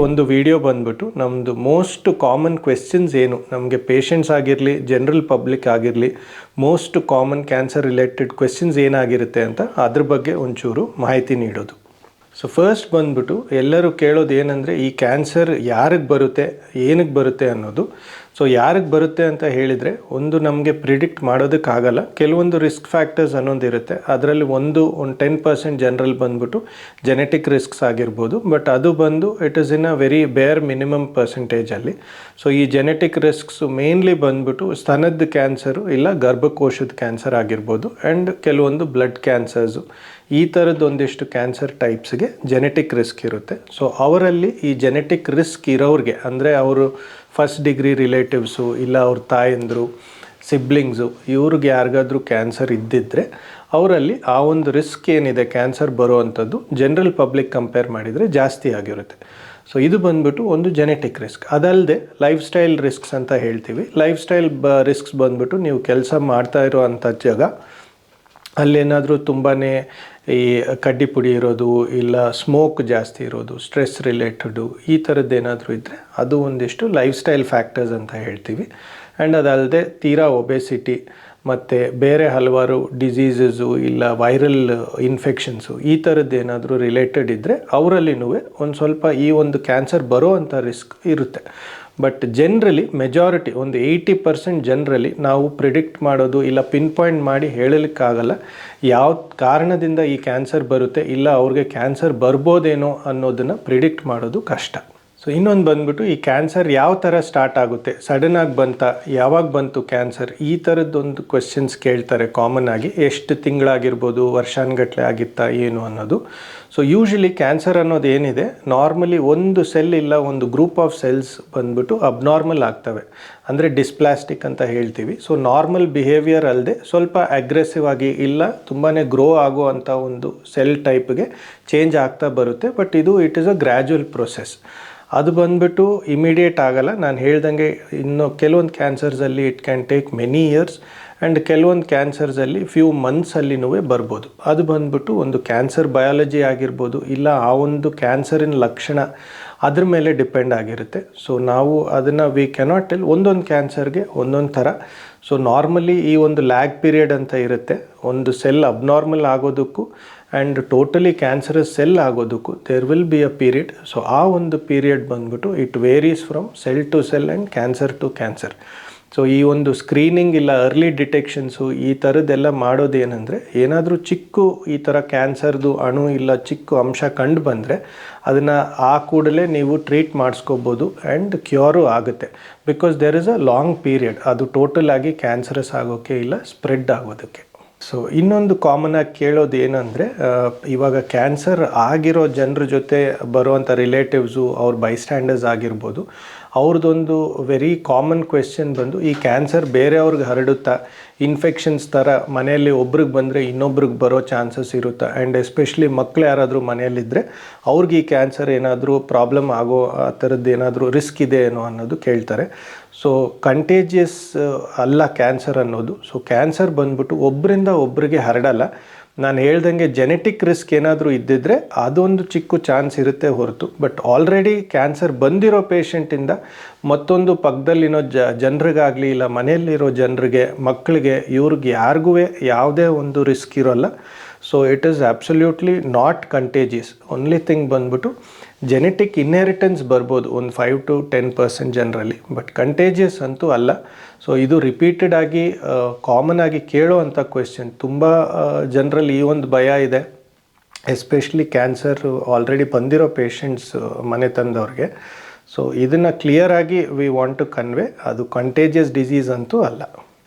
ಒಂದು ವಿಡಿಯೋ ಬಂದ್ಬಿಟ್ಟು ನಮ್ಮದು ಮೋಸ್ಟ್ ಕಾಮನ್ ಕ್ವೆಶ್ಚನ್ಸ್ ಏನು ನಮಗೆ ಪೇಷಂಟ್ಸ್ ಆಗಿರಲಿ ಜನರಲ್ ಪಬ್ಲಿಕ್ ಆಗಿರಲಿ most common cancer related questions ಏನಾಗಿರುತ್ತೆ ಅಂತ ಅದ್ರ ಬಗ್ಗೆ ಒಂಚೂರು ಮಾಹಿತಿ ನೀಡೋದು. ಸೊ ಫಸ್ಟ್ ಬಂದ್ಬಿಟ್ಟು ಎಲ್ಲರೂ ಕೇಳೋದು ಏನಂದರೆ ಈ ಕ್ಯಾನ್ಸರ್ ಯಾರಿಗೆ ಬರುತ್ತೆ, ಏನಕ್ಕೆ ಬರುತ್ತೆ ಅನ್ನೋದು. ಸೊ ಯಾರಿಗೆ ಬರುತ್ತೆ ಅಂತ ಹೇಳಿದರೆ ಒಂದು ನಮಗೆ ಪ್ರಿಡಿಕ್ಟ್ ಮಾಡೋದಕ್ಕಾಗಲ್ಲ. ಕೆಲವೊಂದು ರಿಸ್ಕ್ ಫ್ಯಾಕ್ಟರ್ಸ್ ಅನ್ನೋದು ಇರುತ್ತೆ. ಅದರಲ್ಲಿ ಒಂದು 10% ಜನರಲ್ ಬಂದ್ಬಿಟ್ಟು ಜೆನೆಟಿಕ್ ರಿಸ್ಕ್ಸ್ ಆಗಿರ್ಬೋದು. ಬಟ್ ಅದು ಬಂದು it is in a very ಬೇರ್ ಮಿನಿಮಮ್ ಪರ್ಸೆಂಟೇಜಲ್ಲಿ. ಸೊ ಈ ಜೆನೆಟಿಕ್ ರಿಸ್ಕ್ಸು ಮೇನ್ಲಿ ಬಂದ್ಬಿಟ್ಟು ಸ್ತನದ ಕ್ಯಾನ್ಸರು ಇಲ್ಲ ಗರ್ಭಕೋಶದ ಕ್ಯಾನ್ಸರ್ ಆಗಿರ್ಬೋದು ಆ್ಯಂಡ್ ಕೆಲವೊಂದು ಬ್ಲಡ್ ಕ್ಯಾನ್ಸರ್ಸು ಈ ಥರದ್ದು ಒಂದಿಷ್ಟು ಕ್ಯಾನ್ಸರ್ ಟೈಪ್ಸ್ಗೆ ಜೆನೆಟಿಕ್ ರಿಸ್ಕ್ ಇರುತ್ತೆ. ಸೊ ಅವರಲ್ಲಿ ಈ ಜೆನೆಟಿಕ್ ರಿಸ್ಕ್ ಇರೋರಿಗೆ ಅಂದರೆ ಅವರು ಫಸ್ಟ್ ಡಿಗ್ರಿ ರಿಲೇಟಿವ್ಸು ಇಲ್ಲ ಅವ್ರ ತಾಯಂದರು ಸಿಬ್ಲಿಂಗ್ಸು ಇವ್ರಿಗೆ ಯಾರಿಗಾದ್ರೂ ಕ್ಯಾನ್ಸರ್ ಇದ್ದಿದ್ದರೆ ಅವರಲ್ಲಿ ಆ ಒಂದು ರಿಸ್ಕ್ ಏನಿದೆ ಕ್ಯಾನ್ಸರ್ ಬರುವಂಥದ್ದು ಜನರಲ್ ಪಬ್ಲಿಕ್ ಕಂಪೇರ್ ಮಾಡಿದರೆ ಜಾಸ್ತಿ ಆಗಿರುತ್ತೆ. ಸೊ ಇದು ಬಂದ್ಬಿಟ್ಟು ಒಂದು ಜೆನೆಟಿಕ್ ರಿಸ್ಕ್. ಅದಲ್ಲದೆ ಲೈಫ್ ಸ್ಟೈಲ್ ರಿಸ್ಕ್ಸ್ ಅಂತ ಹೇಳ್ತೀವಿ. ಲೈಫ್ ಸ್ಟೈಲ್ ರಿಸ್ಕ್ಸ್ ಬಂದ್ಬಿಟ್ಟು ನೀವು ಕೆಲಸ ಮಾಡ್ತಾ ಇರೋವಂಥ ಜಾಗ ಅಲ್ಲೇನಾದರೂ ತುಂಬಾ ಈ ಕಡ್ಡಿ ಪುಡಿ ಇರೋದು ಇಲ್ಲ ಸ್ಮೋಕ್ ಜಾಸ್ತಿ ಇರೋದು ಸ್ಟ್ರೆಸ್ ರಿಲೇಟೆಡು ಈ ಥರದ್ದು ಏನಾದರೂ ಇದ್ದರೆ ಅದು ಒಂದಿಷ್ಟು ಲೈಫ್ ಸ್ಟೈಲ್ ಫ್ಯಾಕ್ಟರ್ಸ್ ಅಂತ ಹೇಳ್ತೀವಿ. ಆ್ಯಂಡ್ ಅದಲ್ಲದೆ ತೀರಾ ಒಬೆಸಿಟಿ ಮತ್ತು ಬೇರೆ ಹಲವಾರು ಡಿಸೀಸಸ್ಸು ಇಲ್ಲ ವೈರಲ್ ಇನ್ಫೆಕ್ಷನ್ಸು ಈ ಥರದ್ದು ಏನಾದರೂ ರಿಲೇಟೆಡ್ ಇದ್ದರೆ ಅವರಲ್ಲಿನೂ ಒಂದು ಸ್ವಲ್ಪ ಈ ಒಂದು ಕ್ಯಾನ್ಸರ್ ಬರೋ ಅಂಥ ರಿಸ್ಕ್ ಇರುತ್ತೆ. ಬಟ್ ಜನರಲಿ ಮೆಜಾರಿಟಿ ಒಂದು 80% ಜನರಲಿ ನಾವು ಪ್ರಿಡಿಕ್ಟ್ ಮಾಡೋದು ಇಲ್ಲ ಪಿನ್ ಪಾಯಿಂಟ್ ಮಾಡಿ ಹೇಳಲಿಕ್ಕಾಗಲ್ಲ ಯಾವ ಕಾರಣದಿಂದ ಈ ಕ್ಯಾನ್ಸರ್ ಬರುತ್ತೆ ಇಲ್ಲ ಅವ್ರಿಗೆ ಕ್ಯಾನ್ಸರ್ ಬರ್ಬೋದೇನೋ ಅನ್ನೋದನ್ನು ಪ್ರಿಡಿಕ್ಟ್ ಮಾಡೋದು ಕಷ್ಟ. ಸೊ ಇನ್ನೊಂದು ಬಂದ್ಬಿಟ್ಟು ಈ ಕ್ಯಾನ್ಸರ್ ಯಾವ ಥರ ಸ್ಟಾರ್ಟ್ ಆಗುತ್ತೆ, ಸಡನ್ನಾಗಿ ಬಂತ, ಯಾವಾಗ ಬಂತು ಕ್ಯಾನ್ಸರ್, ಈ ಥರದ್ದೊಂದು ಕ್ವೆಶ್ಚನ್ಸ್ ಕೇಳ್ತಾರೆ ಕಾಮನ್ ಆಗಿ. ಎಷ್ಟು ತಿಂಗಳಾಗಿರ್ಬೋದು, ವರ್ಷಾನುಗಟ್ಟಲೆ ಆಗಿತ್ತಾ ಏನು ಅನ್ನೋದು. ಸೊ ಯೂಶ್ವಲಿ ಕ್ಯಾನ್ಸರ್ ಅನ್ನೋದು ಏನಿದೆ ನಾರ್ಮಲಿ ಒಂದು ಸೆಲ್ ಇಲ್ಲ ಒಂದು ಗ್ರೂಪ್ ಆಫ್ ಸೆಲ್ಸ್ ಬಂದ್ಬಿಟ್ಟು ಅಬ್ನಾರ್ಮಲ್ ಆಗ್ತವೆ, ಅಂದರೆ ಡಿಸ್ಪ್ಲಾಸ್ಟಿಕ್ ಅಂತ ಹೇಳ್ತೀವಿ. ಸೊ ನಾರ್ಮಲ್ ಬಿಹೇವಿಯರ್ ಅಲ್ಲದೆ ಸ್ವಲ್ಪ ಅಗ್ರೆಸಿವ್ ಆಗಿ ಇಲ್ಲ ತುಂಬಾ ಗ್ರೋ ಆಗೋ ಅಂಥ ಒಂದು ಸೆಲ್ ಟೈಪ್ಗೆ ಚೇಂಜ್ ಆಗ್ತಾ ಬರುತ್ತೆ. ಬಟ್ ಇದು it is a gradual process. ಅದು ಬಂದ್ಬಿಟ್ಟು ಇಮಿಡಿಯೇಟ್ ಆಗಲ್ಲ. ನಾನು ಹೇಳ್ದಂಗೆ ಇನ್ನು ಕೆಲವೊಂದು ಕ್ಯಾನ್ಸರ್ಸಲ್ಲಿ it can take many years and ಕೆಲವೊಂದು ಕ್ಯಾನ್ಸರ್ಸಲ್ಲಿ ಫ್ಯೂ ಮಂತ್ಸಲ್ಲಿನೂ ಬರ್ಬೋದು. ಅದು ಬಂದ್ಬಿಟ್ಟು ಒಂದು ಕ್ಯಾನ್ಸರ್ ಬಯಾಲಜಿ ಆಗಿರ್ಬೋದು ಇಲ್ಲ ಆ ಒಂದು ಕ್ಯಾನ್ಸರಿನ ಲಕ್ಷಣ ಅದ್ರ ಮೇಲೆ ಡಿಪೆಂಡ್ ಆಗಿರುತ್ತೆ. ಸೊ ನಾವು ಅದನ್ನು ವಿ ಕೆನಾಟ್ ಟೆಲ್, ಒಂದೊಂದು ಕ್ಯಾನ್ಸರ್ಗೆ ಒಂದೊಂದು ಥರ. ಸೊ ನಾರ್ಮಲಿ ಈ ಒಂದು ಲ್ಯಾಗ್ ಪೀರಿಯಡ್ ಅಂತ ಇರುತ್ತೆ ಒಂದು ಸೆಲ್ ಅಬ್ನಾರ್ಮಲ್ ಆಗೋದಕ್ಕೂ ಆ್ಯಂಡ್ ಟೋಟಲಿ ಕ್ಯಾನ್ಸರಸ್ ಸೆಲ್ ಆಗೋದಕ್ಕೂ there will be a period. So ಆ ಒಂದು ಪೀರಿಯಡ್ ಬಂದ್ಬಿಟ್ಟು it varies from cell to cell and cancer to cancer. So ಈ ಒಂದು ಸ್ಕ್ರೀನಿಂಗ್ ಇಲ್ಲ ಅರ್ಲಿ ಡಿಟೆಕ್ಷನ್ಸು ಈ ಥರದ್ದೆಲ್ಲ ಮಾಡೋದು ಏನಂದರೆ ಏನಾದರೂ ಚಿಕ್ಕ ಈ ಥರ ಕ್ಯಾನ್ಸರ್ದು ಅಣು ಇಲ್ಲ ಚಿಕ್ಕ ಅಂಶ ಕಂಡು ಬಂದರೆ ಅದನ್ನು ಆ ಕೂಡಲೇ ನೀವು ಟ್ರೀಟ್ ಮಾಡಿಸ್ಕೋಬೋದು ಆ್ಯಂಡ್ ಕ್ಯೂರು ಆಗುತ್ತೆ. Because there is a long period ಅದು ಟೋಟಲ್ ಆಗಿ ಕ್ಯಾನ್ಸರಸ್ ಆಗೋಕ್ಕೆ ಇಲ್ಲ ಸ್ಪ್ರೆಡ್ ಆಗೋದಕ್ಕೆ. ಸೊ ಇನ್ನೊಂದು ಕಾಮನ್ ಆಗಿ ಕೇಳೋದು ಏನಂದರೆ ಇವಾಗ ಕ್ಯಾನ್ಸರ್ ಆಗಿರೋ ಜನರ ಜೊತೆ ಬರುವಂಥ ರಿಲೇಟಿವ್ಸು ಅವ್ರ ಬೈಸ್ಟ್ಯಾಂಡರ್ಸ್ ಆಗಿರ್ಬೋದು, ಅವ್ರದ್ದೊಂದು ವೆರಿ ಕಾಮನ್ ಕ್ವೆಶ್ಚನ್ ಬಂದು ಈ ಕ್ಯಾನ್ಸರ್ ಬೇರೆಯವ್ರಿಗೆ ಹರಡುತ್ತಾ, ಇನ್ಫೆಕ್ಷನ್ಸ್ ಥರ ಮನೆಯಲ್ಲಿ ಒಬ್ರಿಗೆ ಬಂದರೆ ಇನ್ನೊಬ್ರಿಗೆ ಬರೋ ಚಾನ್ಸಸ್ ಇರುತ್ತಾ, ಆ್ಯಂಡ್ ಎಸ್ಪೆಷಲಿ ಮಕ್ಕಳು ಯಾರಾದರೂ ಮನೆಯಲ್ಲಿದ್ದರೆ ಅವ್ರಿಗೆ ಈ ಕ್ಯಾನ್ಸರ್ ಏನಾದರೂ ಪ್ರಾಬ್ಲಮ್ ಆಗೋ ಆ ಥರದ್ದು ಏನಾದರೂ ರಿಸ್ಕ್ ಇದೆ ಏನೋ ಅನ್ನೋದು ಕೇಳ್ತಾರೆ. ಸೊ ಕಂಟೇಜಿಯಸ್ ಅಲ್ಲ ಕ್ಯಾನ್ಸರ್ ಅನ್ನೋದು. ಸೊ ಕ್ಯಾನ್ಸರ್ ಬಂದ್ಬಿಟ್ಟು ಒಬ್ಬರಿಂದ ಒಬ್ಬರಿಗೆ ಹರಡಲ್ಲ. ನಾನು ಹೇಳ್ದಂಗೆ ಜೆನೆಟಿಕ್ ರಿಸ್ಕ್ ಏನಾದರೂ ಇದ್ದಿದ್ದರೆ ಅದೊಂದು ಚಿಕ್ಕ ಚಾನ್ಸ್ ಇರುತ್ತೆ ಹೊರತು. ಬಟ್ ಆಲ್ರೆಡಿ ಕ್ಯಾನ್ಸರ್ ಬಂದಿರೋ ಪೇಷಂಟಿಂದ ಮತ್ತೊಂದು ಪಕ್ಕದಲ್ಲಿನೋ ಜನರಿಗಾಗಲಿ ಇಲ್ಲ ಮನೆಯಲ್ಲಿರೋ ಜನರಿಗೆ ಮಕ್ಕಳಿಗೆ ಇವ್ರಿಗೆ ಯಾರಿಗೂ ಯಾವುದೇ ಒಂದು ರಿಸ್ಕ್ ಇರೋಲ್ಲ. So it is absolutely not contagious. Only thing ಬಂದ್ಬಿಟ್ಟು ಜೆನೆಟಿಕ್ ಇನ್ಹೆರಿಟೆನ್ಸ್ ಬರ್ಬೋದು ಒಂದು 5 to 10% ಜನರಲ್ಲಿ, ಬಟ್ ಕಂಟೇಜಿಯಸ್ ಅಂತೂ ಅಲ್ಲ. ಸೊ ಇದು ರಿಪೀಟೆಡ್ ಆಗಿ ಕಾಮನ್ ಆಗಿ ಕೇಳೋ ಅಂಥ ಕ್ವೆಶ್ಚನ್. ತುಂಬ ಜನರಲ್ಲಿ ಈ ಒಂದು ಭಯ ಇದೆ, ಎಸ್ಪೆಷಲಿ ಕ್ಯಾನ್ಸರ್ ಆಲ್ರೆಡಿ ಬಂದಿರೋ ಪೇಷಂಟ್ಸ್ ಮನೆ ತಂದವ್ರಿಗೆ. ಸೊ ಇದನ್ನು ಕ್ಲಿಯರಾಗಿ ವಿ ವಾಂಟ್ ಟು ಕನ್ವೆ, ಅದು ಕಂಟೇಜಿಯಸ್ ಡಿಸೀಸ್ ಅಂತೂ ಅಲ್ಲ.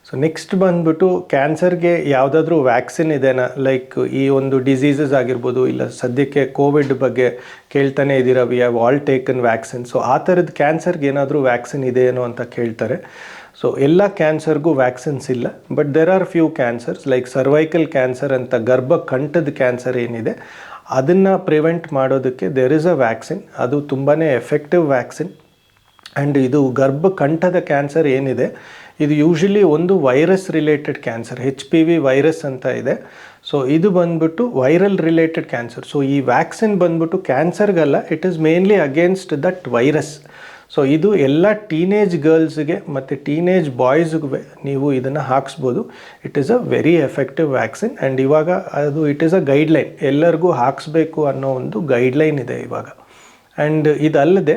ಸೊ ನೆಕ್ಸ್ಟ್ ಬಂದ್ಬಿಟ್ಟು ಕ್ಯಾನ್ಸರ್ಗೆ ಯಾವುದಾದ್ರೂ ವ್ಯಾಕ್ಸಿನ್ ಇದೆನಾ, ಲೈಕ್ ಈ ಒಂದು ಡಿಸೀಸಸ್ ಆಗಿರ್ಬೋದು ಇಲ್ಲ ಸದ್ಯಕ್ಕೆ ಕೋವಿಡ್ ಬಗ್ಗೆ ಕೇಳ್ತಾನೆ ಇದ್ದೀರಾ, we have all taken vaccine. So ಆ ಥರದ್ದು ಕ್ಯಾನ್ಸರ್ಗೆ ಏನಾದರೂ ವ್ಯಾಕ್ಸಿನ್ ಇದೆಯೇನೋ ಅಂತ ಕೇಳ್ತಾರೆ. ಸೊ ಎಲ್ಲ ಕ್ಯಾನ್ಸರ್ಗೂ ವ್ಯಾಕ್ಸಿನ್ಸ್ ಇಲ್ಲ. But there are few cancers like cervical cancer ಅಂತ ಗರ್ಭಕಂಠದ ಕ್ಯಾನ್ಸರ್ ಏನಿದೆ ಅದನ್ನು ಪ್ರಿವೆಂಟ್ ಮಾಡೋದಕ್ಕೆ ದೇರ್ ಇಸ್ ಅ ವ್ಯಾಕ್ಸಿನ್. ಅದು ತುಂಬಾ ಎಫೆಕ್ಟಿವ್ ವ್ಯಾಕ್ಸಿನ್. ಆ್ಯಂಡ್ ಇದು ಗರ್ಭಕಂಠದ ಕ್ಯಾನ್ಸರ್ ಏನಿದೆ ಇದು ಯೂಶ್ವಲಿ ಒಂದು virus related cancer, HPV virus ಅಂತ ಇದೆ. ಸೊ ಇದು ಬಂದ್ಬಿಟ್ಟು ವೈರಲ್ ರಿಲೇಟೆಡ್ ಕ್ಯಾನ್ಸರ್. ಸೊ ಈ ವ್ಯಾಕ್ಸಿನ್ ಬಂದ್ಬಿಟ್ಟು ಕ್ಯಾನ್ಸರ್ಗಲ್ಲ, it is mainly against that virus. So ಇದು ಎಲ್ಲ ಟೀನೇಜ್ ಗರ್ಲ್ಸ್ಗೆ ಮತ್ತು ಟೀನೇಜ್ ಬಾಯ್ಸ್ಗೆ ನೀವು ಇದನ್ನು ಹಾಕ್ಸ್ಬೋದು. It is a very effective vaccine. And ಇವಾಗ ಅದು ಇಟ್ ಈಸ್ ಅ ಗೈಡ್ಲೈನ್, ಎಲ್ಲರಿಗೂ ಹಾಕಿಸ್ಬೇಕು ಅನ್ನೋ ಒಂದು ಗೈಡ್ಲೈನ್ ಇದೆ ಇವಾಗ. ಆ್ಯಂಡ್ ಇದಲ್ಲದೆ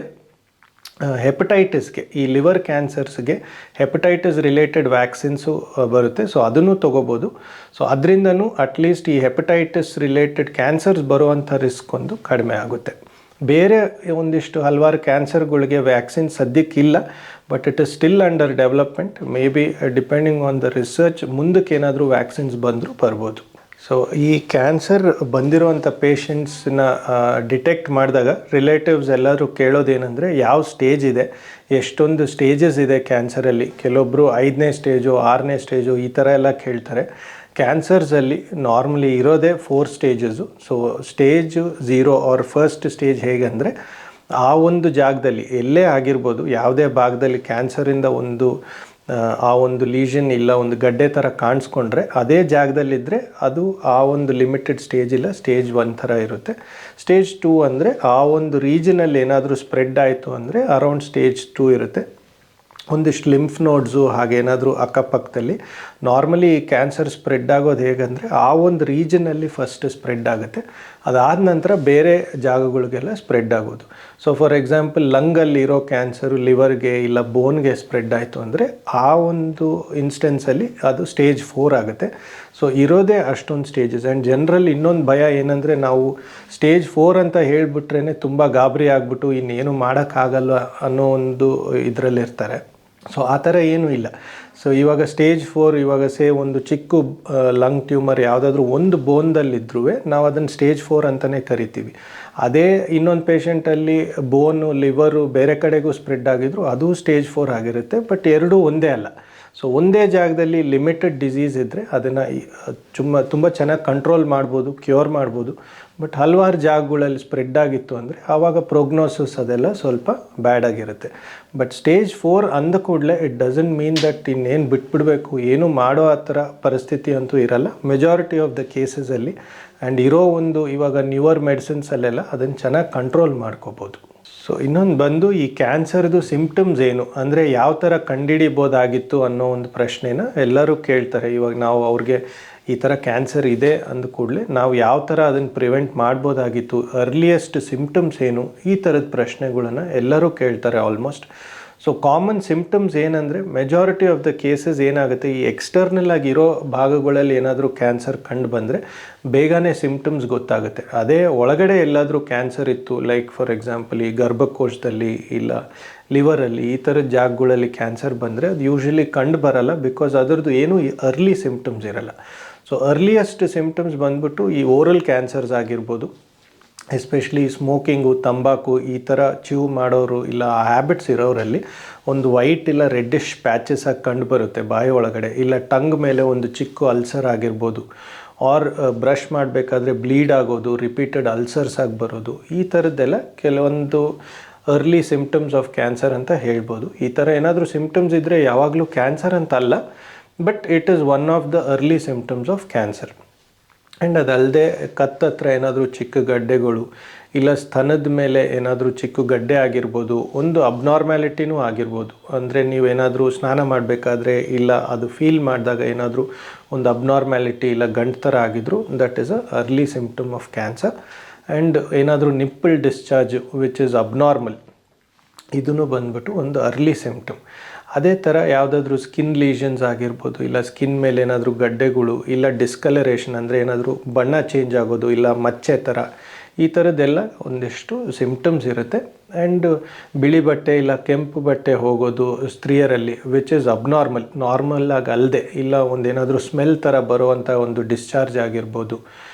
ಹೆಪಟೈಟಿಸ್ಗೆ, ಈ ಲಿವರ್ ಕ್ಯಾನ್ಸರ್ಸ್ಗೆ ಹೆಪಟೈಟಿಸ್ ರಿಲೇಟೆಡ್ ವ್ಯಾಕ್ಸಿನ್ಸು ಬರುತ್ತೆ. ಸೊ ಅದನ್ನು ತೊಗೋಬೋದು. ಸೊ ಅದರಿಂದನೂ ಅಟ್ಲೀಸ್ಟ್ ಈ ಹೆಪಟೈಟಿಸ್ ರಿಲೇಟೆಡ್ ಕ್ಯಾನ್ಸರ್ಸ್ ಬರುವಂಥ ರಿಸ್ಕ್ ಒಂದು ಕಡಿಮೆ ಆಗುತ್ತೆ. ಬೇರೆ ಒಂದಿಷ್ಟು ಹಲವಾರು ಕ್ಯಾನ್ಸರ್ಗಳಿಗೆ ವ್ಯಾಕ್ಸಿನ್ ಸದ್ಯಕ್ಕಿಲ್ಲ, but it is still under development. Maybe depending on the research ಮುಂದಕ್ಕೆ ಏನಾದರೂ ವ್ಯಾಕ್ಸಿನ್ಸ್ ಬಂದರೂ ಬರ್ಬೋದು. ಸೊ ಈ ಕ್ಯಾನ್ಸರ್ ಬಂದಿರೋವಂಥ ಪೇಷಂಟ್ಸನ್ನ ಡಿಟೆಕ್ಟ್ ಮಾಡಿದಾಗ ರಿಲೇಟಿವ್ಸ್ ಎಲ್ಲರೂ ಕೇಳೋದೇನೆಂದರೆ ಯಾವ ಸ್ಟೇಜ್ ಇದೆ, ಎಷ್ಟೊಂದು ಸ್ಟೇಜಸ್ ಇದೆ ಕ್ಯಾನ್ಸರಲ್ಲಿ. ಕೆಲವೊಬ್ಬರು 5ನೇ ಸ್ಟೇಜು 6ನೇ ಸ್ಟೇಜು ಈ ಥರ ಎಲ್ಲ ಕೇಳ್ತಾರೆ. ಕ್ಯಾನ್ಸರ್ಸಲ್ಲಿ ನಾರ್ಮಲಿ ಇರೋದೇ 4 stages. So stage 0 or first stage ಹೇಗೆಂದರೆ, ಆ ಒಂದು ಜಾಗದಲ್ಲಿ ಎಲ್ಲೇ ಆಗಿರ್ಬೋದು, ಯಾವುದೇ ಭಾಗದಲ್ಲಿ ಕ್ಯಾನ್ಸರಿಂದ ಆ ಒಂದು ಲೀಷನ್ ಇಲ್ಲ ಒಂದು ಗಡ್ಡೆ ಥರ ಕಾಣಿಸ್ಕೊಂಡ್ರೆ ಅದೇ ಜಾಗದಲ್ಲಿದ್ದರೆ ಅದು ಆ ಒಂದು ಲಿಮಿಟೆಡ್ ಸ್ಟೇಜ್ ಇಲ್ಲ, ಸ್ಟೇಜ್ 1 ಥರ ಇರುತ್ತೆ. ಸ್ಟೇಜ್ 2 ಅಂದರೆ ಆ ಒಂದು ರೀಜನಲ್ಲಿ ಏನಾದರೂ ಸ್ಪ್ರೆಡ್ ಆಯಿತು ಅಂದರೆ ಅರೌಂಡ್ ಸ್ಟೇಜ್ 2 ಇರುತ್ತೆ. ಒಂದಿಷ್ಟು ಲಿಂಫ್ ನೋಡ್ಸು ಹಾಗೇನಾದರೂ ಅಕ್ಕಪಕ್ಕದಲ್ಲಿ. ನಾರ್ಮಲಿ ಕ್ಯಾನ್ಸರ್ ಸ್ಪ್ರೆಡ್ ಆಗೋದು ಹೇಗೆಂದರೆ ಆ ಒಂದು ರೀಜನಲ್ಲಿ ಫಸ್ಟ್ ಸ್ಪ್ರೆಡ್ ಆಗುತ್ತೆ, ಅದಾದ ನಂತರ ಬೇರೆ ಜಾಗಗಳಿಗೆಲ್ಲ ಸ್ಪ್ರೆಡ್ ಆಗೋದು. ಸೊ ಫಾರ್ ಎಕ್ಸಾಂಪಲ್ ಲಂಗಲ್ಲಿ ಇರೋ ಕ್ಯಾನ್ಸರು ಲಿವರ್ಗೆ ಇಲ್ಲ ಬೋನ್ಗೆ ಸ್ಪ್ರೆಡ್ ಆಯಿತು ಅಂದರೆ ಆ ಒಂದು ಇನ್ಸ್ಟೆನ್ಸಲ್ಲಿ ಅದು ಸ್ಟೇಜ್ 4 ಆಗುತ್ತೆ. ಸೊ ಇರೋದೇ ಅಷ್ಟೊಂದು ಸ್ಟೇಜಸ್. ಆ್ಯಂಡ್ ಜನರಲ್ಲಿ ಇನ್ನೊಂದು ಭಯ ಏನಂದರೆ, ನಾವು ಸ್ಟೇಜ್ 4 ಅಂತ ಹೇಳಿಬಿಟ್ರೇ ತುಂಬ ಗಾಬರಿ ಆಗಿಬಿಟ್ಟು ಇನ್ನೇನು ಮಾಡೋಕ್ಕಾಗಲ್ಲ ಅನ್ನೋ ಒಂದು ಇದರಲ್ಲಿರ್ತಾರೆ. ಸೊ ಆ ಥರ ಏನೂ ಇಲ್ಲ. ಸೊ ಇವಾಗ ಸ್ಟೇಜ್ 4 ಇವಾಗ ಒಂದು ಚಿಕ್ಕ ಲಂಗ್ ಟ್ಯೂಮರ್ ಯಾವುದಾದ್ರೂ ಒಂದು ಬೋನ್ದಲ್ಲಿದ್ರೂ ನಾವು ಅದನ್ನು ಸ್ಟೇಜ್ 4 ಅಂತಲೇ ಕರಿತೀವಿ. ಅದೇ ಇನ್ನೊಂದು ಪೇಷಂಟಲ್ಲಿ ಬೋನು ಲಿವರು ಬೇರೆ ಕಡೆಗೂ ಸ್ಪ್ರೆಡ್ ಆಗಿದ್ರು ಅದು ಸ್ಟೇಜ್ 4 ಆಗಿರುತ್ತೆ. ಬಟ್ ಎರಡೂ ಒಂದೇ ಅಲ್ಲ. ಸೊ ಒಂದೇ ಜಾಗದಲ್ಲಿ ಲಿಮಿಟೆಡ್ ಡಿಸೀಸ್ ಇದ್ದರೆ ಅದನ್ನು ತುಂಬ ಚೆನ್ನಾಗಿ ಕಂಟ್ರೋಲ್ ಮಾಡ್ಬೋದು, ಕ್ಯೂರ್ ಮಾಡ್ಬೋದು. ಬಟ್ ಹಲವಾರು ಜಾಗಗಳಲ್ಲಿ ಸ್ಪ್ರೆಡ್ ಆಗಿತ್ತು ಅಂದರೆ ಆವಾಗ ಪ್ರೋಗ್ನೋಸಿಸ್ ಅದೆಲ್ಲ ಸ್ವಲ್ಪ ಬ್ಯಾಡ್ ಆಗಿರುತ್ತೆ. ಬಟ್ ಸ್ಟೇಜ್ 4 ಅಂದ ಕೂಡಲೇ ಇಟ್ ಡಸಂಟ್ ಮೀನ್ ದಟ್ ಇನ್ನೇನು ಬಿಟ್ಬಿಡಬೇಕು, ಏನು ಮಾಡೋ ಆ ಥರ ಪರಿಸ್ಥಿತಿ ಅಂತೂ ಇರಲ್ಲ ಮೆಜಾರಿಟಿ ಆಫ್ ದ ಕೇಸಸಲ್ಲಿ. ಆ್ಯಂಡ್ ಇರೋ ಒಂದು ಇವಾಗ ನ್ಯೂವರ್ ಮೆಡಿಸಿನ್ಸಲ್ಲೆಲ್ಲ ಅದನ್ನು ಚೆನ್ನಾಗಿ ಕಂಟ್ರೋಲ್ ಮಾಡ್ಕೋಬೋದು. ಸೊ ಇನ್ನೊಂದು ಬಂದು ಈ ಕ್ಯಾನ್ಸರ್ದು ಸಿಂಪ್ಟಮ್ಸ್ ಏನು ಅಂದರೆ ಯಾವ ಥರ ಕಂಡುಹಿಡಿಬೋದಾಗಿತ್ತು ಅನ್ನೋ ಒಂದು ಪ್ರಶ್ನೆನ ಎಲ್ಲರೂ ಕೇಳ್ತಾರೆ. ಇವಾಗ ನಾವು ಅವ್ರಿಗೆ ಈ ಥರ ಕ್ಯಾನ್ಸರ್ ಇದೆ ಅಂದ ಕೂಡಲೇ ನಾವು ಯಾವ ಥರ ಅದನ್ನು ಪ್ರಿವೆಂಟ್ ಮಾಡ್ಬೋದಾಗಿತ್ತು, ಅರ್ಲಿಯೆಸ್ಟ್ ಸಿಂಪ್ಟಮ್ಸ್ ಏನು, ಈ ಥರದ ಪ್ರಶ್ನೆಗಳನ್ನು ಎಲ್ಲರೂ ಕೇಳ್ತಾರೆ ಆಲ್ಮೋಸ್ಟ್. ಸೊ ಕಾಮನ್ ಸಿಂಪ್ಟಮ್ಸ್ ಏನಂದರೆ ಮೆಜಾರಿಟಿ ಆಫ್ ದ ಕೇಸಸ್ ಏನಾಗುತ್ತೆ, ಈ ಎಕ್ಸ್ಟರ್ನಲ್ ಆಗಿರೋ ಭಾಗಗಳಲ್ಲಿ ಏನಾದರೂ ಕ್ಯಾನ್ಸರ್ ಕಂಡು ಬಂದರೆ ಬೇಗನೆ ಸಿಂಪ್ಟಮ್ಸ್ ಗೊತ್ತಾಗುತ್ತೆ. ಅದೇ ಒಳಗಡೆ ಎಲ್ಲಾದರೂ ಕ್ಯಾನ್ಸರ್ ಇತ್ತು, ಲೈಕ್ ಫಾರ್ ಎಕ್ಸಾಂಪಲ್ ಈ ಗರ್ಭಕೋಶದಲ್ಲಿ ಇಲ್ಲ ಲಿವರಲ್ಲಿ ಈ ಥರದ ಜಾಗಗಳಲ್ಲಿ ಕ್ಯಾನ್ಸರ್ ಬಂದರೆ ಅದು ಯೂಶ್ವಲಿ ಕಂಡು ಬರಲ್ಲ, ಬಿಕಾಸ್ ಅದರದ್ದು ಏನೂ ಅರ್ಲಿ ಸಿಂಪ್ಟಮ್ಸ್ ಇರಲ್ಲ. ಸೊ ಅರ್ಲಿಯೆಸ್ಟ್ ಸಿಂಪ್ಟಮ್ಸ್ ಬಂದ್ಬಿಟ್ಟು ಈ ಓರಲ್ ಕ್ಯಾನ್ಸರ್ಸ್ ಆಗಿರ್ಬೋದು, ಎಸ್ಪೆಷಲಿ ಸ್ಮೋಕಿಂಗು, ತಂಬಾಕು ಈ ಥರ ಚ್ಯೂ ಮಾಡೋರು ಇಲ್ಲ ಆ ಹ್ಯಾಬಿಟ್ಸ್ ಇರೋರಲ್ಲಿ ಒಂದು ವೈಟ್ ಇಲ್ಲ ರೆಡ್ಡಿಶ್ ಪ್ಯಾಚಸ್ ಆಗಿ ಕಂಡು ಬರುತ್ತೆ ಬಾಯಿ ಒಳಗಡೆ, ಇಲ್ಲ ಟಂಗ್ ಮೇಲೆ ಒಂದು ಚಿಕ್ಕ ಅಲ್ಸರ್ ಆಗಿರ್ಬೋದು, ಆರ್ ಬ್ರಷ್ ಮಾಡಬೇಕಾದ್ರೆ ಬ್ಲೀಡ್ ಆಗೋದು, ರಿಪೀಟೆಡ್ ಅಲ್ಸರ್ಸ್ ಆಗಿ ಬರೋದು, ಈ ಥರದ್ದೆಲ್ಲ ಕೆಲವೊಂದು ಅರ್ಲಿ ಸಿಂಪ್ಟಮ್ಸ್ ಆಫ್ ಕ್ಯಾನ್ಸರ್ ಅಂತ ಹೇಳ್ಬೋದು. ಈ ಥರ ಏನಾದರೂ ಸಿಂಪ್ಟಮ್ಸ್ ಇದ್ದರೆ ಯಾವಾಗಲೂ ಕ್ಯಾನ್ಸರ್ ಅಂತ ಅಲ್ಲ, but it is one of the early symptoms of cancer. And ಅದಲ್ಲದೆ ಕತ್ತತ್ರ ಏನಾದರೂ ಚಿಕ್ಕ ಗಡ್ಡೆಗಳು ಇಲ್ಲ ಸ್ತನದ ಮೇಲೆ ಏನಾದರೂ ಚಿಕ್ಕ ಗಡ್ಡೆ ಆಗಿರ್ಬೋದು, ಒಂದು ಅಬ್ನಾರ್ಮ್ಯಾಲಿಟಿನೂ ಆಗಿರ್ಬೋದು. ಅಂದರೆ ನೀವೇನಾದರೂ ಸ್ನಾನ ಮಾಡಬೇಕಾದ್ರೆ ಇಲ್ಲ ಅದು ಫೀಲ್ ಮಾಡಿದಾಗ ಏನಾದರೂ ಒಂದು ಅಬ್ನಾರ್ಮ್ಯಾಲಿಟಿ ಇಲ್ಲ ಗಂಟು ಥರ ಆಗಿದ್ರು, that is a early symptom of cancer. And ಏನಾದರೂ nipple discharge which is abnormal, ಇದನ್ನು ಬಂದ್ಬಿಟ್ಟು ಒಂದು ಅರ್ಲಿ ಸಿಂಪ್ಟಮ್. ಅದೇ ಥರ ಯಾವುದಾದ್ರೂ ಸ್ಕಿನ್ ಲೀಷನ್ಸ್ ಆಗಿರ್ಬೋದು, ಇಲ್ಲ ಸ್ಕಿನ್ ಮೇಲೆ ಏನಾದರೂ ಗಡ್ಡೆಗಳು ಇಲ್ಲ ಡಿಸ್ಕಲರೇಷನ್ ಅಂದರೆ ಏನಾದರೂ ಬಣ್ಣ ಚೇಂಜ್ ಆಗೋದು, ಇಲ್ಲ ಮಚ್ಚೆ ಥರ, ಈ ಥರದ್ದೆಲ್ಲ ಒಂದಿಷ್ಟು ಸಿಂಪ್ಟಮ್ಸ್ ಇರುತ್ತೆ. ಆ್ಯಂಡ್ ಬಿಳಿ ಬಟ್ಟೆ ಇಲ್ಲ ಕೆಂಪು ಬಟ್ಟೆ ಹೋಗೋದು ಸ್ತ್ರೀಯರಲ್ಲಿ ವಿಚ್ ಇಸ್ ಅಬ್ನಾರ್ಮಲ್, ನಾರ್ಮಲ್ ಆಗಿ ಅಲ್ಲದೆ ಇಲ್ಲ ಒಂದೇನಾದರೂ ಸ್ಮೆಲ್ ಥರ ಬರುವಂಥ ಒಂದು ಡಿಸ್ಚಾರ್ಜ್ ಆಗಿರ್ಬೋದು,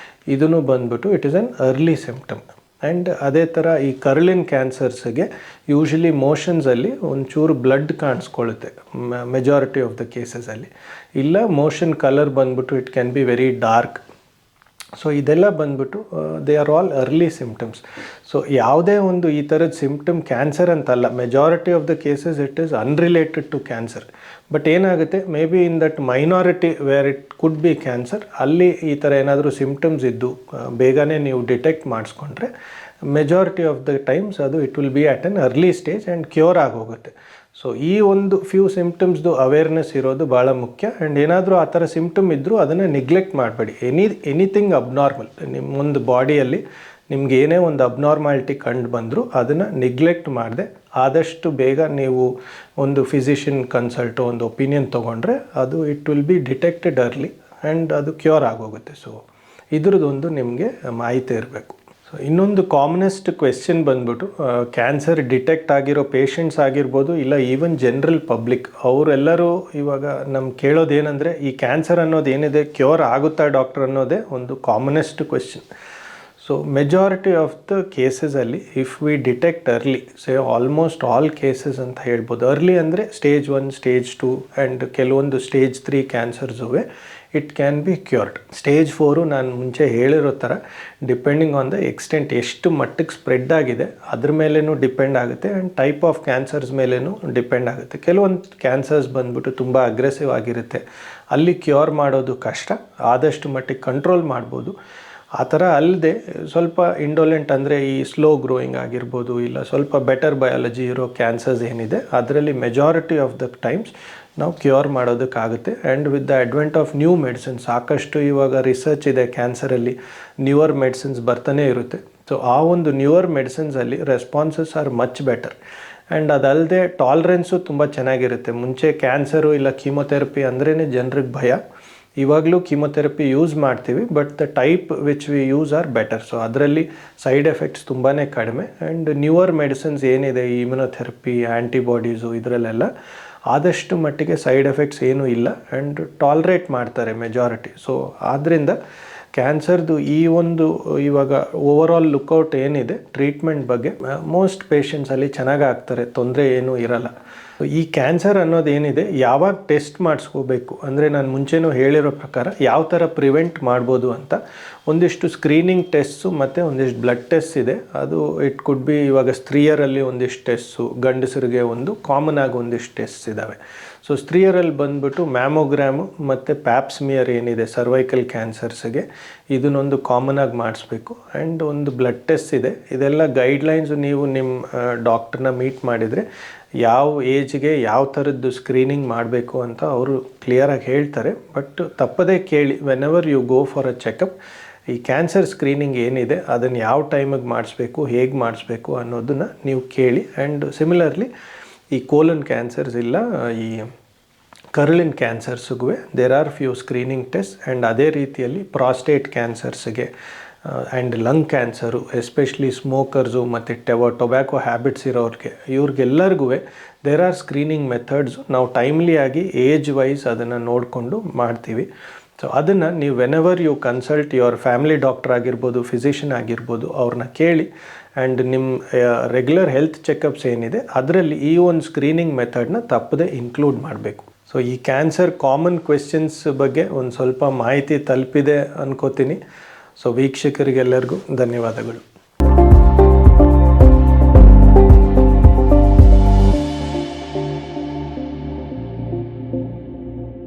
ಇದನ್ನು ಬಂದ್ಬಿಟ್ಟು it is an early symptom. And ಅದೇ ಥರ ಈ ಕರ್ಲಿನ್ ಕ್ಯಾನ್ಸರ್ಸ್ಗೆ ಯೂಶ್ವಲಿ ಮೋಷನ್ಸಲ್ಲಿ ಒಂಚೂರು ಬ್ಲಡ್ ಕಾಣಿಸ್ಕೊಳ್ಳುತ್ತೆ ಮೆಜಾರಿಟಿ ಆಫ್ ದ ಕೇಸಸಲ್ಲಿ, ಇಲ್ಲ ಮೋಷನ್ ಕಲರ್ ಬಂದ್ಬಿಟ್ಟು it can be very dark. So ಇದೆಲ್ಲ ಬಂದ್ಬಿಟ್ಟು they are all early symptoms. So ಯಾವುದೇ ಒಂದು ಈ ಥರದ ಸಿಮ್ಟಮ್ ಕ್ಯಾನ್ಸರ್ ಅಂತಲ್ಲ, majority of the cases it is unrelated to cancer. But ಏನಾಗುತ್ತೆ, maybe in that minority where it could be cancer, ಅಲ್ಲಿ ಈ ಥರ ಏನಾದರೂ ಸಿಮ್ಟಮ್ಸ್ ಇದ್ದು ಬೇಗನೆ ನೀವು ಡಿಟೆಕ್ಟ್ ಮಾಡಿಸ್ಕೊಂಡ್ರೆ ಮೆಜಾರಿಟಿ ಆಫ್ ದ ಟೈಮ್ಸ್ ಅದು it will be at an early stage and cure ಆಗೋಗುತ್ತೆ. ಸೊ ಈ ಒಂದು ಫ್ಯೂ ಸಿಮ್ಟಮ್ಸ್ದು ಅವೇರ್ನೆಸ್ ಇರೋದು ಭಾಳ ಮುಖ್ಯ. ಆ್ಯಂಡ್ ಏನಾದರೂ ಆ ಥರ ಸಿಮ್ಟಮ್ ಇದ್ದರೂ ಅದನ್ನು ನೆಗ್ಲೆಕ್ಟ್ ಮಾಡಬೇಡಿ. ಎನಿಥಿಂಗ್ ಅಬ್ನಾರ್ಮಲ್ ನಿಮ್ಮೊಂದು ಬಾಡಿಯಲ್ಲಿ ನಿಮ್ಗೆ ಏನೇ ಒಂದು ಅಬ್ನಾರ್ಮಾಲಿಟಿ ಕಂಡು ಬಂದರೂ ಅದನ್ನು ನೆಗ್ಲೆಕ್ಟ್ ಮಾಡದೆ ಆದಷ್ಟು ಬೇಗ ನೀವು ಒಂದು ಫಿಸಿಷಿಯನ್ ಕನ್ಸಲ್ಟು ಒಂದು ಒಪಿನಿಯನ್ ತೊಗೊಂಡ್ರೆ ಅದು it will be detected early and ಅದು ಕ್ಯೂರ್ ಆಗೋಗುತ್ತೆ. ಸೊ ಇದ್ರದ್ದೊಂದು ನಿಮಗೆ ಮಾಹಿತಿ ಇರಬೇಕು. ಸೊ ಇನ್ನೊಂದು ಕಾಮನೆಸ್ಟ್ ಕ್ವೆಶ್ಚನ್ ಬಂದ್ಬಿಟ್ಟು, ಕ್ಯಾನ್ಸರ್ ಡಿಟೆಕ್ಟ್ ಆಗಿರೋ ಪೇಷಂಟ್ಸ್ ಆಗಿರ್ಬೋದು, ಇಲ್ಲ ಈವನ್ ಜನರಲ್ ಪಬ್ಲಿಕ್ ಅವರೆಲ್ಲರೂ ಇವಾಗ ನಮ್ಗೆ ಕೇಳೋದೇನೆಂದರೆ, ಈ ಕ್ಯಾನ್ಸರ್ ಅನ್ನೋದು ಏನಿದೆ ಕ್ಯೂರ್ ಆಗುತ್ತಾ ಡಾಕ್ಟರ್ ಅನ್ನೋದೇ ಒಂದು commonest question. So majority of the ಕೇಸಸಲ್ಲಿ if we detect early, almost all cases ಅಂತ ಹೇಳ್ಬೋದು. ಅರ್ಲಿ ಅಂದರೆ ಸ್ಟೇಜ್ 1, ಸ್ಟೇಜ್ 2 ಆ್ಯಂಡ್ ಕೆಲವೊಂದು ಸ್ಟೇಜ್ 3 ಕ್ಯಾನ್ಸರ್ಸುವೆ it can be cured. Stage 4 ನಾನು ಮುಂಚೆ ಹೇಳಿರೋ ಥರ ಡಿಪೆಂಡಿಂಗ್ ಆನ್ ದ ಎಕ್ಸ್ಟೆಂಟ್, ಎಷ್ಟು ಮಟ್ಟಿಗೆ ಸ್ಪ್ರೆಡ್ ಆಗಿದೆ ಅದ್ರ ಮೇಲೇನೂ ಡಿಪೆಂಡ್ ಆಗುತ್ತೆ ಆ್ಯಂಡ್ ಟೈಪ್ ಆಫ್ ಕ್ಯಾನ್ಸರ್ಸ್ ಮೇಲೇನೂ ಡಿಪೆಂಡ್ ಆಗುತ್ತೆ. ಕೆಲವೊಂದು ಕ್ಯಾನ್ಸರ್ಸ್ ಬಂದ್ಬಿಟ್ಟು ತುಂಬ ಅಗ್ರೆಸಿವ್ ಆಗಿರುತ್ತೆ, ಅಲ್ಲಿ ಕ್ಯೂರ್ ಮಾಡೋದು ಕಷ್ಟ, ಆದಷ್ಟು ಮಟ್ಟಿಗೆ ಕಂಟ್ರೋಲ್ ಮಾಡ್ಬೋದು. ಆ ಥರ ಅಲ್ಲದೆ ಸ್ವಲ್ಪ ಇಂಡೋಲೆಂಟ್ ಅಂದರೆ ಈ ಸ್ಲೋ ಗ್ರೋಯಿಂಗ್ ಆಗಿರ್ಬೋದು, ಇಲ್ಲ ಸ್ವಲ್ಪ ಬೆಟರ್ ಬಯಾಲಜಿ ಇರೋ ಕ್ಯಾನ್ಸರ್ಸ್ ಏನಿದೆ ಅದರಲ್ಲಿ ಮೆಜಾರಿಟಿ ಆಫ್ ದ ಟೈಮ್ಸ್ ನಾವು ಕ್ಯೂರ್ ಮಾಡೋದಕ್ಕಾಗುತ್ತೆ. And with the advent of new medicines, ಸಾಕಷ್ಟು ಇವಾಗ ರಿಸರ್ಚ್ ಇದೆ ಕ್ಯಾನ್ಸರಲ್ಲಿ, ನ್ಯೂವರ್ ಮೆಡಿಸಿನ್ಸ್ ಬರ್ತಾನೆ ಇರುತ್ತೆ. ಸೊ ಆ ಒಂದು ನ್ಯೂವರ್ ಮೆಡಿಸಿನ್ಸಲ್ಲಿ responses are much better. And ಅದಲ್ಲದೆ ಟಾಲರೆನ್ಸು ತುಂಬ ಚೆನ್ನಾಗಿರುತ್ತೆ. ಮುಂಚೆ ಕ್ಯಾನ್ಸರು ಇಲ್ಲ ಕೀಮೊಥೆರಪಿ ಅಂದ್ರೇ ಜನರಿಗೆ ಭಯ, ಇವಾಗಲೂ ಕೀಮೊಥೆರಪಿ ಯೂಸ್ ಮಾಡ್ತೀವಿ, but the type which we use are better. So ಅದರಲ್ಲಿ ಸೈಡ್ ಎಫೆಕ್ಟ್ಸ್ ತುಂಬಾ ಕಡಿಮೆ. ಆ್ಯಂಡ್ ನ್ಯೂವರ್ ಮೆಡಿಸಿನ್ಸ್ ಏನಿದೆ, ಇಮ್ಯುನೊಥೆರಪಿ, ಆ್ಯಂಟಿಬಾಡೀಸು, ಇದರಲ್ಲೆಲ್ಲ ಆದಷ್ಟು ಮಟ್ಟಿಗೆ ಸೈಡ್ ಎಫೆಕ್ಟ್ಸ್ ಏನೂ ಇಲ್ಲ ಆ್ಯಂಡ್ ಟಾಲ್ರೇಟ್ ಮಾಡ್ತಾರೆ ಮೆಜಾರಿಟಿ. ಸೊ ಆದ್ದರಿಂದ ಕ್ಯಾನ್ಸರ್ದು ಈ ಒಂದು ಇವಾಗ ಓವರಾಲ್ ಲುಕ್ಔಟ್ ಏನಿದೆ ಟ್ರೀಟ್ಮೆಂಟ್ ಬಗ್ಗೆ, ಮೋಸ್ಟ್ ಪೇಷಂಟ್ಸಲ್ಲಿ ಚೆನ್ನಾಗಿ ಆಗ್ತಾರೆ, ತೊಂದರೆ ಏನೂ ಇರಲ್ಲ. ಈ ಕ್ಯಾನ್ಸರ್ ಅನ್ನೋದು ಏನಿದೆ ಯಾವಾಗ ಟೆಸ್ಟ್ ಮಾಡಿಸ್ಕೋಬೇಕು ಅಂದರೆ, ನಾನು ಮುಂಚೆನೂ ಹೇಳಿರೋ ಪ್ರಕಾರ ಯಾವ ಥರ ಪ್ರಿವೆಂಟ್ ಮಾಡ್ಬೋದು ಅಂತ ಒಂದಿಷ್ಟು ಸ್ಕ್ರೀನಿಂಗ್ ಟೆಸ್ಟು ಮತ್ತು ಒಂದಿಷ್ಟು ಬ್ಲಡ್ ಟೆಸ್ಟ್ ಇದೆ. ಅದು ಇಟ್ ಕುಡ್ ಬಿ ಇವಾಗ ಸ್ತ್ರೀಯರಲ್ಲಿ ಒಂದಿಷ್ಟು ಟೆಸ್ಟು, ಗಂಡಸರಿಗೆ ಒಂದು ಕಾಮನ್ ಆಗಿ ಒಂದಿಷ್ಟು ಟೆಸ್ಟ್ ಇದ್ದಾವೆ. ಸೊ ಸ್ತ್ರೀಯರಲ್ಲಿ ಬಂದ್ಬಿಟ್ಟು ಮ್ಯಾಮೋಗ್ರಾಮು ಮತ್ತು ಪ್ಯಾಪ್ಸ್ಮಿಯರ್ ಏನಿದೆ ಸರ್ವೈಕಲ್ ಕ್ಯಾನ್ಸರ್ಸ್ಗೆ, ಇದನ್ನೊಂದು ಕಾಮನ್ ಆಗಿ ಮಾಡಿಸ್ಬೇಕು. ಆ್ಯಂಡ್ ಒಂದು ಬ್ಲಡ್ ಟೆಸ್ಟ್ ಇದೆ. ಇದೆಲ್ಲ ಗೈಡ್ಲೈನ್ಸು ನೀವು ನಿಮ್ಮ ಡಾಕ್ಟ್ರನ್ನ ಮೀಟ್ ಮಾಡಿದರೆ ಯಾವ ಏಜ್ಗೆ ಯಾವ ಥರದ್ದು ಸ್ಕ್ರೀನಿಂಗ್ ಮಾಡಬೇಕು ಅಂತ ಅವರು ಕ್ಲಿಯರಾಗಿ ಹೇಳ್ತಾರೆ. ಬಟ್ ತಪ್ಪದೇ ಕೇಳಿ, whenever you go for a checkup, ಈ ಕ್ಯಾನ್ಸರ್ ಸ್ಕ್ರೀನಿಂಗ್ ಏನಿದೆ ಅದನ್ನು ಯಾವ ಟೈಮಿಗೆ ಮಾಡಿಸ್ಬೇಕು, ಹೇಗೆ ಮಾಡಿಸ್ಬೇಕು ಅನ್ನೋದನ್ನು ನೀವು ಕೇಳಿ. ಆ್ಯಂಡ್ ಸಿಮಿಲರ್ಲಿ ಈ ಕೋಲನ್ ಕ್ಯಾನ್ಸರ್ಸ್ ಇಲ್ಲ ಈ ಕರುಳಿನ ಕ್ಯಾನ್ಸರ್ಸ್ಗೂ there are few screening test. And ಅದೇ ರೀತಿಯಲ್ಲಿ ಪ್ರಾಸ್ಟೇಟ್ ಕ್ಯಾನ್ಸರ್ಸ್ಗೆ and lung cancer, especially smokers ಮತ್ತು ಟೊಬ್ಯಾಕೊ ಹ್ಯಾಬಿಟ್ಸ್ ಇರೋರಿಗೆ, ಇವ್ರಿಗೆಲ್ಲರಿಗೂ ದೇರ್ ಆರ್ ಸ್ಕ್ರೀನಿಂಗ್ ಮೆಥಡ್ಸು. ನಾವು ಟೈಮ್ಲಿ ಆಗಿ ಏಜ್ ವೈಸ್ ಅದನ್ನು ನೋಡಿಕೊಂಡು ಮಾಡ್ತೀವಿ. ಸೊ ಅದನ್ನು ನೀವು whenever you consult your family doctor ಆಗಿರ್ಬೋದು, ಫಿಸಿಷಿಯನ್ ಆಗಿರ್ಬೋದು, ಅವ್ರನ್ನ ಕೇಳಿ. ಆ್ಯಂಡ್ ನಿಮ್ಮ ರೆಗ್ಯುಲರ್ ಹೆಲ್ತ್ ಚೆಕಪ್ಸ್ ಏನಿದೆ ಅದರಲ್ಲಿ ಈ ಒಂದು ಸ್ಕ್ರೀನಿಂಗ್ ಮೆಥಡ್ನ ತಪ್ಪದೆ ಇನ್ಕ್ಲೂಡ್ ಮಾಡಬೇಕು. ಸೊ ಈ ಕ್ಯಾನ್ಸರ್ ಕಾಮನ್ ಕ್ವೆಶ್ಚನ್ಸ್ ಬಗ್ಗೆ ಒಂದು ಸ್ವಲ್ಪ ಮಾಹಿತಿ ತಲುಪಿದೆ ಅನ್ಕೋತೀನಿ. ಸೊ ವೀಕ್ಷಕರಿಗೆಲ್ಲರಿಗೂ ಧನ್ಯವಾದಗಳು.